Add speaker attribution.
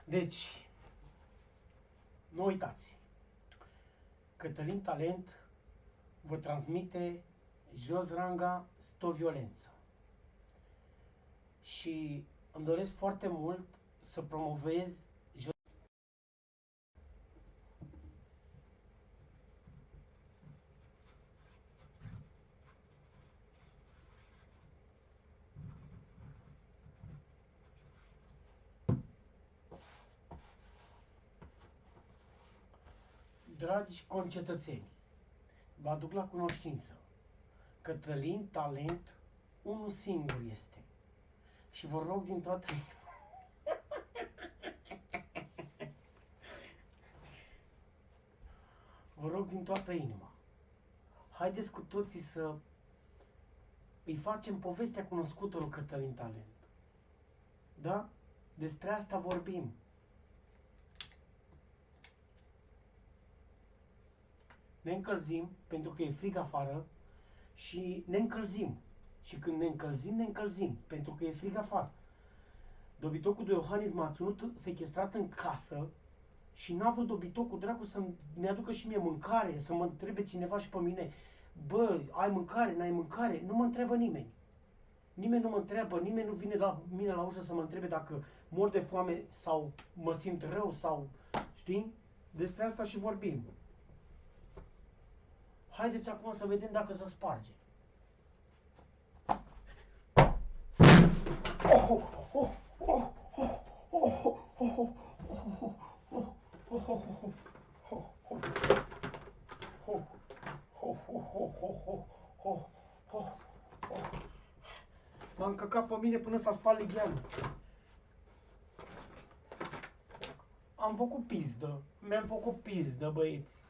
Speaker 1: Deci, nu uitați, Cătălin Talent vă transmite jos ranga, sto violență. Și îmi doresc foarte mult să promovez jos. Dragi concetățeni, vă aduc la cunoștință. Cătălin Talent, unul singur este. Și vă rog din toată inima. Vă rog din toată inima. Haideți cu toții să îi facem povestea cunoscută lui Cătălin Talent. Da? Despre asta vorbim. Ne încălzim pentru că e frig afară și ne încălzim. Și când ne încălzim pentru că e frig afară. Dobitocul de Iohannis m-a ținut sechestrat în casă și n-a vrut dobitocul dracu să-mi aducă și mie mâncare, să mă întrebe cineva și pe mine, bă, ai mâncare, n-ai mâncare? Nu mă întrebă nimeni. Nimeni nu mă întreabă, nimeni nu vine la mine la ușă să mă întrebe dacă mor de foame sau mă simt rău sau, știi? Despre asta și vorbim. Haideți acum să vedem dacă se sparge. M-a încăcat pe mine până s-a spart ligheanul. Am făcut pizdă. Mi-am făcut pizdă, băieți.